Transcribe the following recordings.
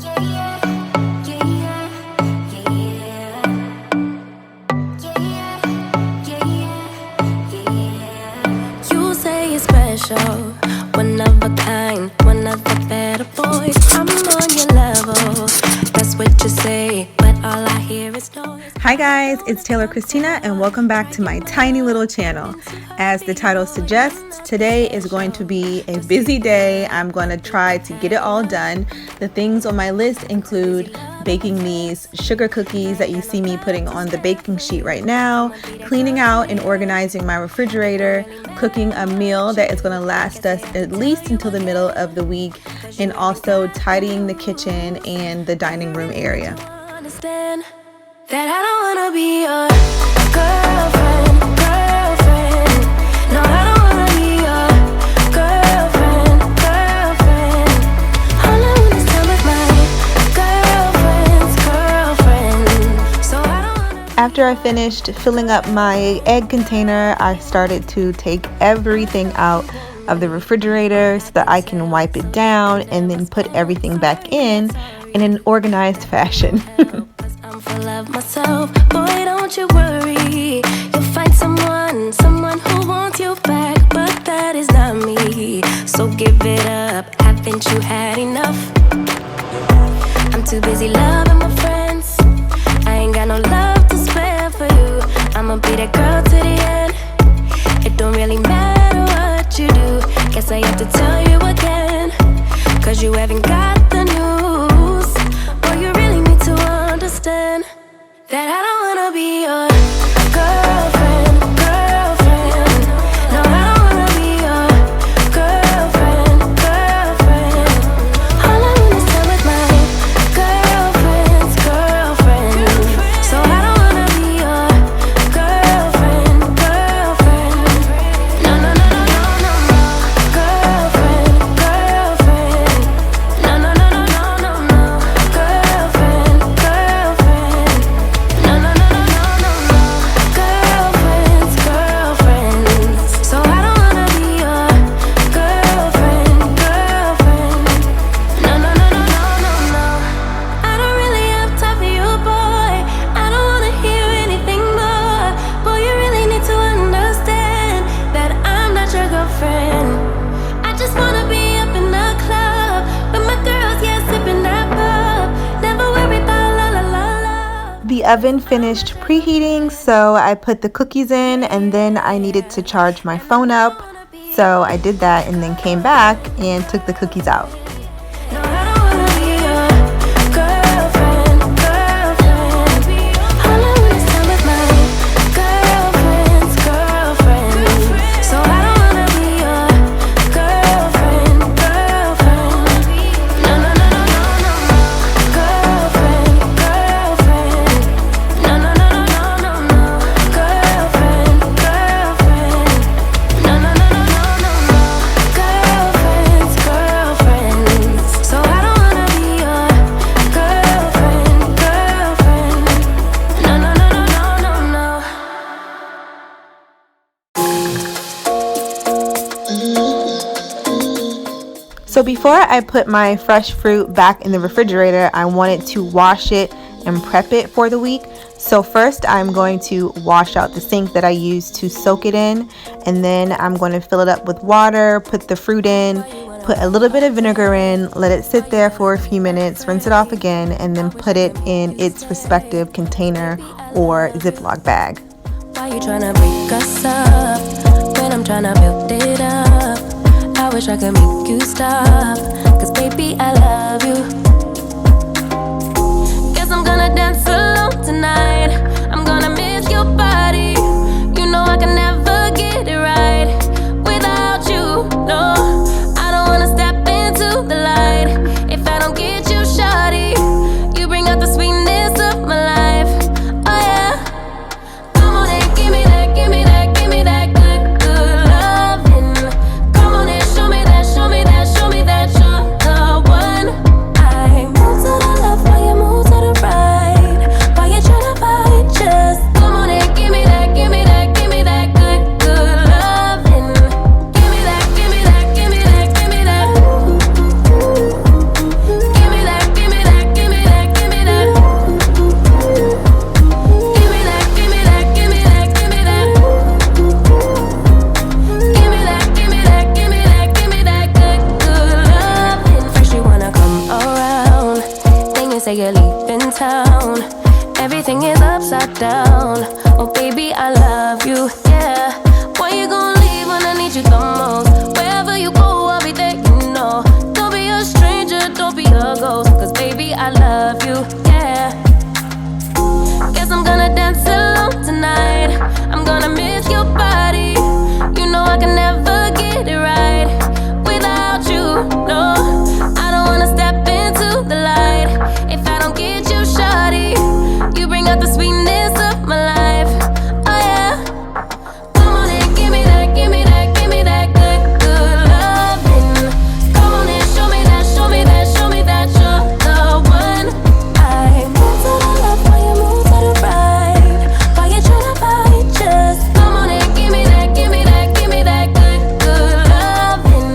You say it's special, one of a kind, one of the better boys. I'm on your level, that's what you say, but all I hear is noise. Hi guys, it's Taylor Christina and welcome back to my tiny little channel. As the title suggests, today is going to be a busy day. I'm going to try to get it all done. The things on my list include baking these sugar cookies that you see me putting on the baking sheet right now, cleaning out and organizing my refrigerator, cooking a meal that is going to last us at least until the middle of the week, and also tidying the kitchen and the dining room area. Understand that I don't wanna be your girlfriend. No, I don't wanna be your girlfriend. All I want is time with my girlfriend's girlfriend. So I don't wanna. After I finished filling up my egg container, I started to take everything out of the refrigerator so that I can wipe it down and then put everything back in an organized fashion. I'm full of myself, boy, don't you worry. You'll find someone who wants you back, but that is not me. So give it up, haven't you had enough? I'm too busy loving my friends, I ain't got no love to spare for you. I'ma be that girl to the end, it don't really matter what you do. Guess I have to tell you again, cause you haven't got the news. Boy, you really need to understand that I don't wanna be your girlfriend. No, I don't wanna be your girlfriend. All I want is time with my girlfriend's girlfriend. So I don't wanna be your girlfriend. No, no, no, no, no, no, no. Girlfriend. No, no, no, no, no, no, no. Girlfriend. No, no, no, no, no, no, no. Girlfriend's girlfriend. So I don't wanna be your girlfriend. No, no, no, no, no, no, no. I don't really have time for you, boy. I don't wanna hear anything more. Boy, you really need to understand that I'm not your girlfriend. I just wanna be up in the club with my girls, yeah, sipping that pub. Never worry about la la la la. The oven finished preheating, so I put the cookies in and then I needed to charge my phone up. So I did that and then came back and took the cookies out. No, I don't wanna be your girlfriend. All I want is time with my girlfriend's girlfriend. So I don't wanna be your girlfriend. No, no, no, no, no, no, no. Girlfriend. No, no, no, no, no, no, no. Girlfriend. No, no, no, no, no, no, no. Girlfriend's girlfriend. So I don't wanna be your girlfriend. No, no, no, no, no, no, no. So before I put my fresh fruit back in the refrigerator, I wanted to wash it and prep it for the week. So first I'm going to wash out the sink that I used to soak it in, and then I'm going to fill it up with water, put the fruit in, put a little bit of vinegar in, let it sit there for a few minutes, rinse it off again, and then put it in its respective container or Ziploc bag. Why you tryna break us up when I'm tryna build it up? I wish I could make you stop, cause baby I love you. Guess I'm gonna dance alone tonight. I'm gonna miss your body. You know I can never get it right without you. No, I don't wanna step into the light if I don't get you, shawty. You bring out the sweetness of my life. Oh yeah. Come on and give me that, give me that, give me that good, good loving. Come on and show me that, show me that, show me that you're the one. I say you're leaving town. Everything is upside down. Oh baby, I love you, yeah. Why you gonna leave when I need you the most? Wherever you go, I'll be there, you know. Don't be a stranger, don't be a ghost. Cause baby, I love you, yeah. Guess I'm gonna dance alone tonight. I'm gonna miss your body. You know I can never get it right without you, no. I don't wanna step into the light if I don't get you, shawty. You bring out the sweetness of my life, oh yeah. Come on and give me that, give me that, give me that good, good loving. Come on and show me that, show me that, show me that you're the one. I move to the left while you move to the right. While you tryna fight, just come on and give me that, give me that, give me that good, good loving.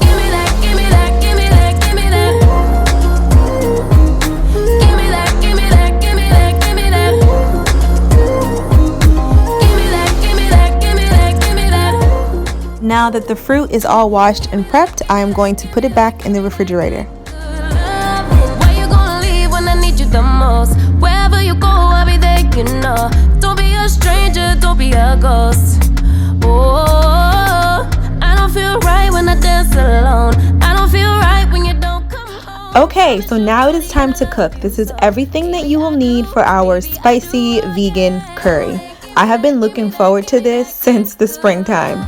Give me that, give me that, give me that, give me that. Give me that, give me that, give me that, give me that. Give me that, give me that, give me that, give me that. Now that the fruit is all washed and prepped, I am going to put it back in the refrigerator. Why you gonna leave when I need you the most? Wherever you go, I'll be there, you know. Don't be a stranger, don't be a ghost. Oh, I don't feel right when I dance alone. I don't feel right when you don't come home. Okay, so now it is time to cook. This is everything that you will need for our spicy vegan curry. I have been looking forward to this since the springtime.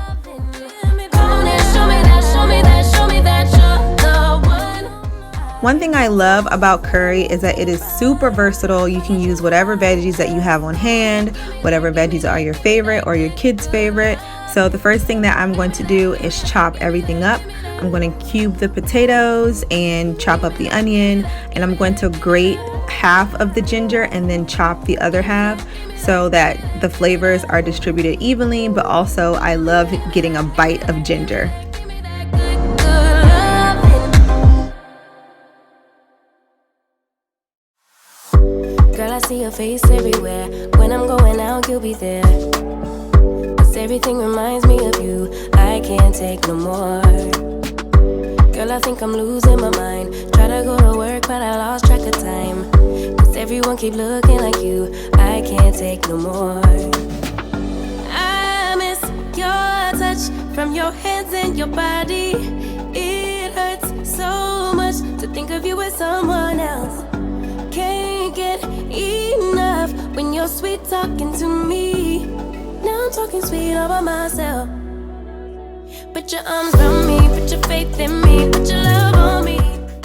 Come on and show me that, show me that, show me that you're the one. One thing I love about curry is that it is super versatile. You can use whatever veggies that you have on hand, whatever veggies are your favorite or your kids' favorite. So the first thing that I'm going to do is chop everything up. I'm going to cube the potatoes and chop up the onion, and I'm going to grate half of the ginger and then chop the other half so that the flavors are distributed evenly, but also I love getting a bite of ginger. Give me that good, good loving. Girl, I see your face everywhere. When I'm going out, you'll be there. 'Cause everything reminds me of you. I can't take no more. Girl, I think I'm losing my mind. Try to go to work, but I lost track of time. 'Cause everyone keep looking like you. I can't take no more. I miss your touch from your hands and your body. It hurts so much to think of you with someone else. Can't get enough when you're sweet talking to me. Now I'm talking sweet all by myself. Put your arms around me, put your faith in me, put your love on me.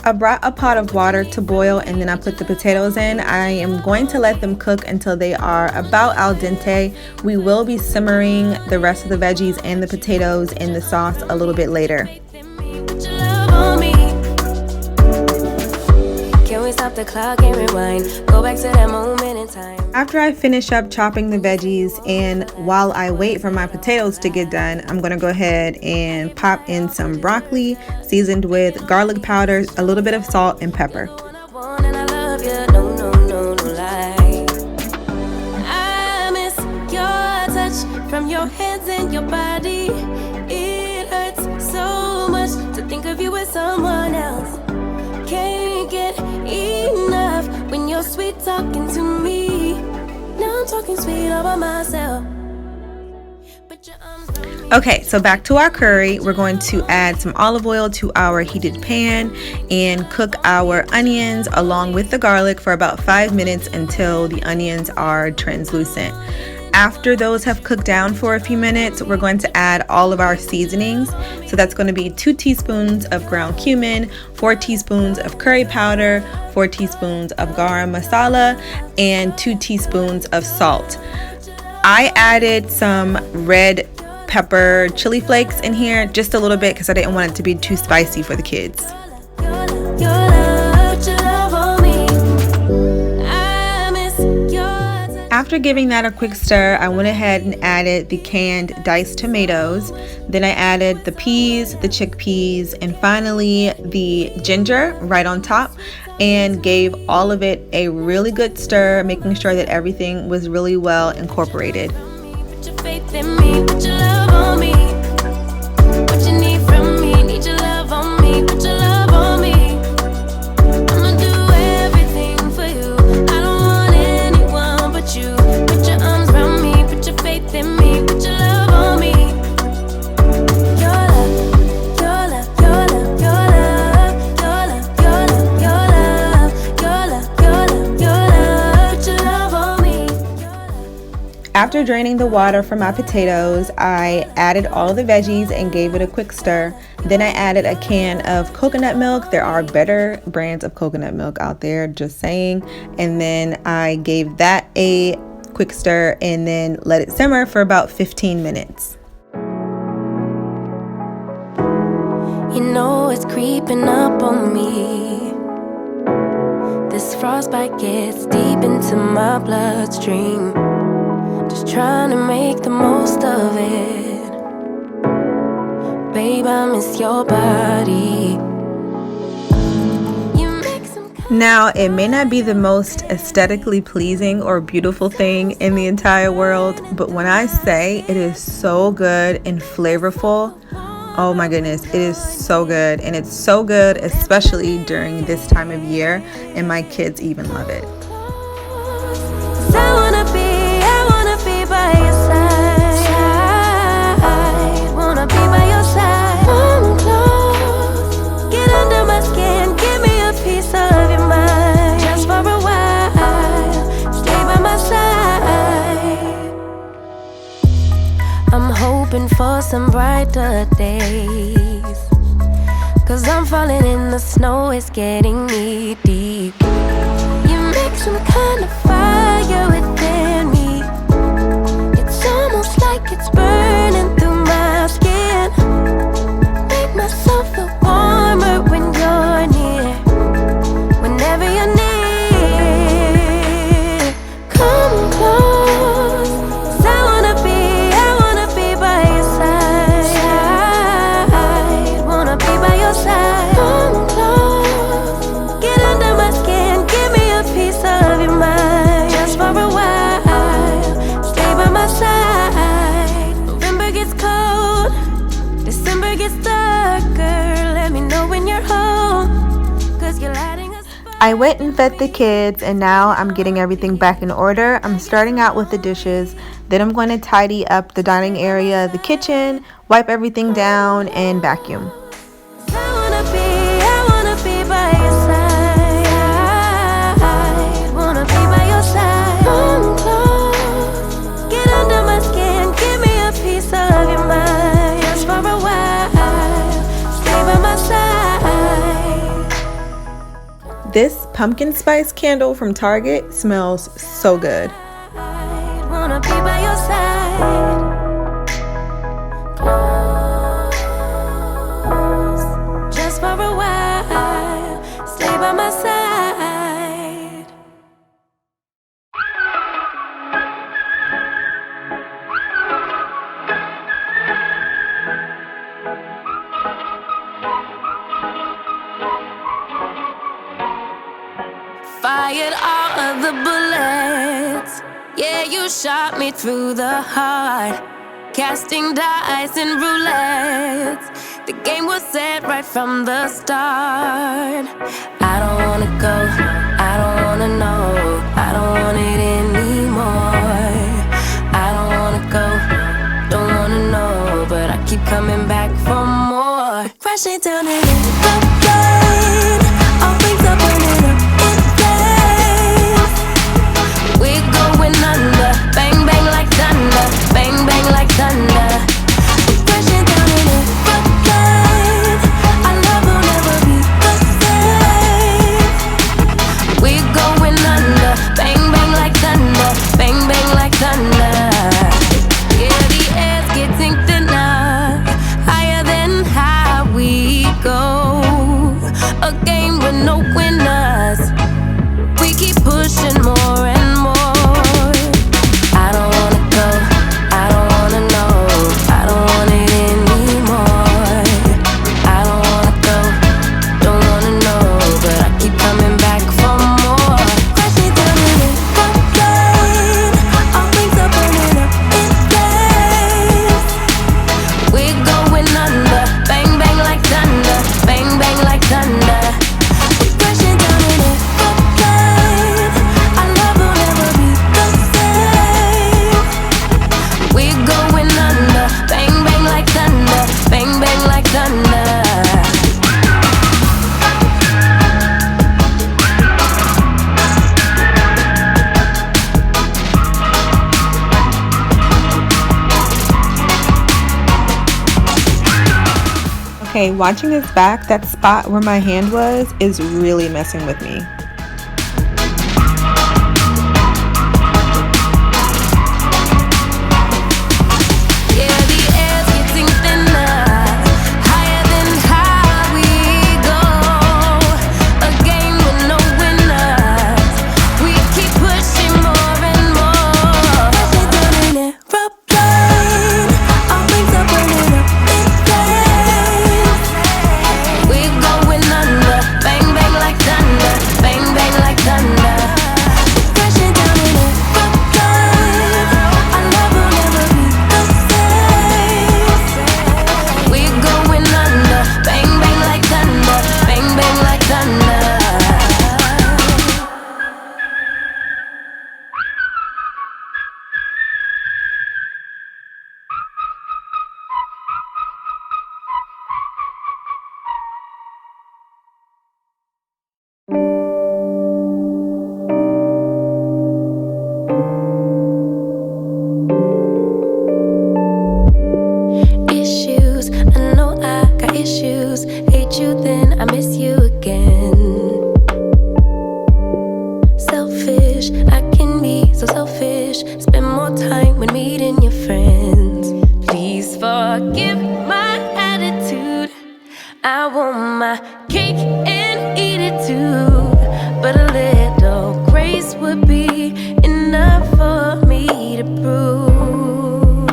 I brought a pot of water to boil and then I put the potatoes in. I am going to let them cook until they are about al dente. We will be simmering the rest of the veggies and the potatoes in the sauce a little bit later. Put your love on me. Can we stop the clock and rewind? Go back to that moment in time. After I finish up chopping the veggies and while I wait for my potatoes to get done, I'm going to go ahead and pop in some broccoli seasoned with garlic powder, a little bit of salt and pepper. I want and I love you, no, no, no, no lie. I miss your touch from your hands and your body. It hurts so much to think of you with someone else. Can't get enough when you're sweet talking to me. Now I'm talking sweet all by myself. Put your arms around me. Okay, so back to our curry. We're going to add some olive oil to our heated pan and cook our onions along with the garlic for about 5 minutes until the onions are translucent. After those have cooked down for a few minutes, we're going to add all of our seasonings. So that's going to be 2 teaspoons of ground cumin, 4 teaspoons of curry powder, 4 teaspoons of garam masala, and 2 teaspoons of salt. I added some red pepper chili flakes in here, just a little bit because I didn't want it to be too spicy for the kids. Your love, put your love on me. I miss your touch. After giving that a quick stir, I went ahead and added the canned diced tomatoes. Then I added the peas, the chickpeas, and finally the ginger right on top, and gave all of it a really good stir, making sure that everything was really well incorporated. Put your faith in me, put your love on me. What you need from me, need your love on me, put your love on me. I'ma do everything After draining the water from my potatoes, I added all the veggies and gave it a quick stir. Then I added a can of coconut milk. There are better brands of coconut milk out there, just saying. And then I gave that a quick stir and then let it simmer for about 15 minutes. You know it's creeping up on me. This frostbite gets deep into my bloodstream. Just trying to make the most of it. Babe, I miss your body. Now, it may not be the most aesthetically pleasing or beautiful thing in the entire world, but when I say it is so good and flavorful, oh my goodness, it is so good. And it's so good, especially during this time of year, and my kids even love it. I wanna be by your side. Wanna be by your side. Come close, get under my skin, give me a piece of your mind. Just for a while, stay by my side. I'm hoping for some brighter days, 'cause I'm falling in the snow, it's getting knee deep. You make some kind of fire within me. It's almost like it's burning through my skin. Make myself feel warmer when you're near. Whenever you're near, come close. 'Cause I wanna be by your side. Wanna be by your side. Come close, get under my skin, give me a piece of your mind. Just for a while, stay by my side. November gets cold, December gets darker. Let me know when you're home, 'cause you're lighting us. I went and fed the kids, and now I'm getting everything back in order. I'm starting out with the dishes, then I'm going to tidy up the dining area, the kitchen, wipe everything down, and vacuum. I wanna be by your side. Wanna be by your side. Come close, get under my skin, give me a piece of your mind. Just for a while, stay by my side. This pumpkin spice candle from Target smells so good. Wanna be by your side. Close, just for a while, stay by my side. Fired all of the bullets. Yeah, you shot me through the heart. Casting dice and roulette. The game was set right from the start. I don't wanna go, I don't wanna know, I don't want it anymore. I don't wanna go, don't wanna know, but I keep coming back for more. Crashing down in the rain, all things are burning up in flames. We're going under, bang bang like thunder, bang bang like thunder. We're crashing down in the rain, our love will never be the same. We're going under, bang bang like thunder, bang bang like thunder. Yeah, the air's getting thinner, higher than high we go. Okay, watching this back, that spot where my hand was is really messing with me. I want my cake and eat it too, but a little grace would be enough for me to prove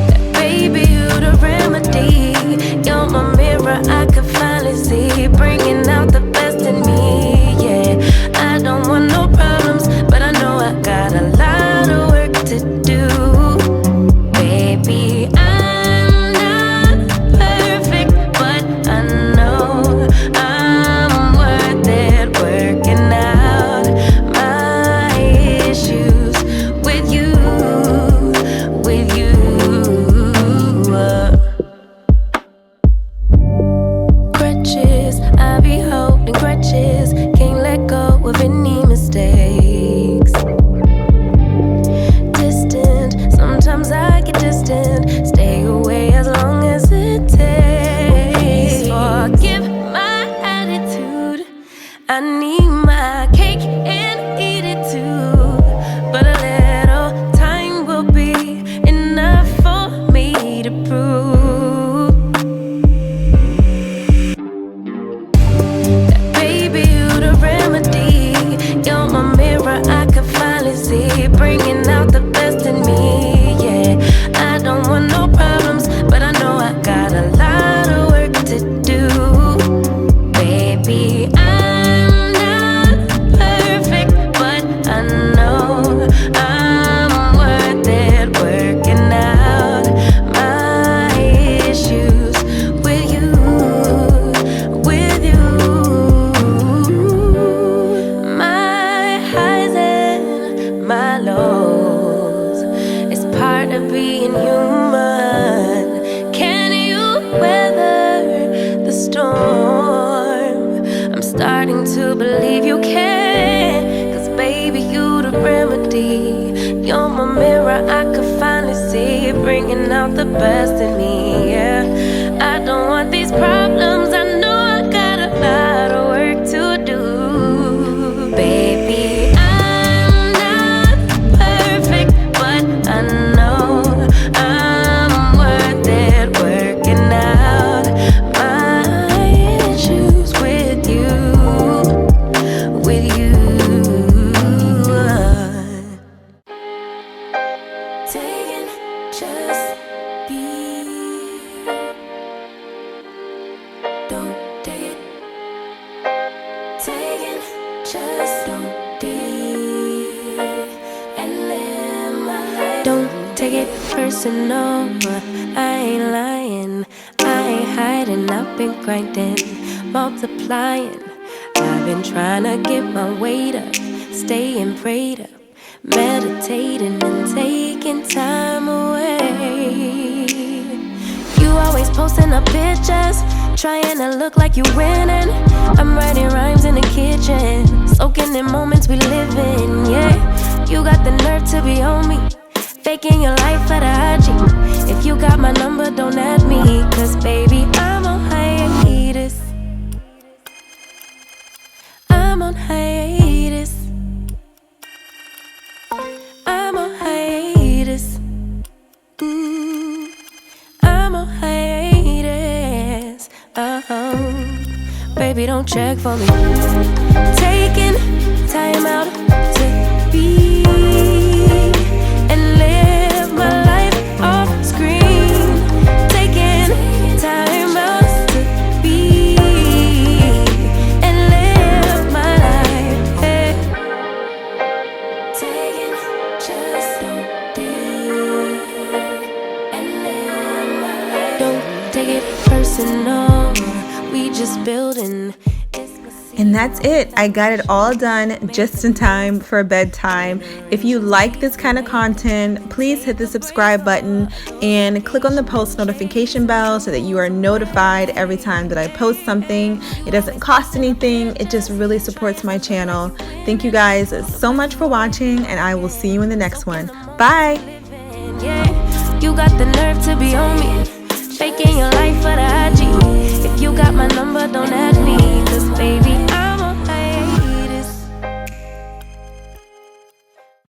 that baby you the remedy. You're my mirror, I could finally see, bringing out the best in me. Yeah, I don't want no problems, but I know I got a lot of work to do. Baby, I'm not perfect, but I know I'm worth it, working out my issues with you, with you. Crutches, I be holding grudges, can't let go of any mistakes. Distant, sometimes I get distant, stay away as long as it takes. Forgive my attitude, I need my cake and eat it too, but a little time will be enough for me to prove that baby you the remedy. You're my mirror, I could finally see, bringing out the best in me. Yeah, I don't want no problems, but I know I got a lot of work to do. Baby, I'm not perfect, but I know I'm worth it, working out my issues with you, with you. My highs and my lows, it's part of being human. Can you weather the storm? I'm starting to believe you can, 'cause baby you the remedy. You're my mirror, I could finally see, bringing out the best in me. Yeah, I don't want these problems, I know I got a lot of work to do. Baby, I'm not perfect, but I know I'm worth it, working out my issues with you, with you. Taking just be, don't take it. Taking just don't be, and live my life. Don't take it personal, I ain't lying, I ain't hiding. I've been grinding, multiplying. I've been trying to get my weight up, staying prayed up, meditating and taking time away. You always posting up pictures, trying to look like you winning. I'm writing rhymes in the kitchen, soaking in moments we live in. Yeah, you got the nerve to be on me, faking your life for the IG. If If you got my number, don't add me, 'cause baby, I'm on hiatus. I'm on hiatus. I'm on hiatus. I'm on hiatus. Baby, don't check for me. Taking time out to be and live my life off screen. Taking time out to be and live my life. Hey. Taking just don't deal and live my life. Don't take it personal. We just building. And that's it. I got it all done just in time for bedtime. If you like this kind of content, please hit the subscribe button and click on the post notification bell so that you are notified every time that I post something. It doesn't cost anything. It just really supports my channel. Thank you guys so much for watching, and I will see you in the next one. Bye. You got the nerve to be on me, faking your life for the IG. If you got my number, don't add me.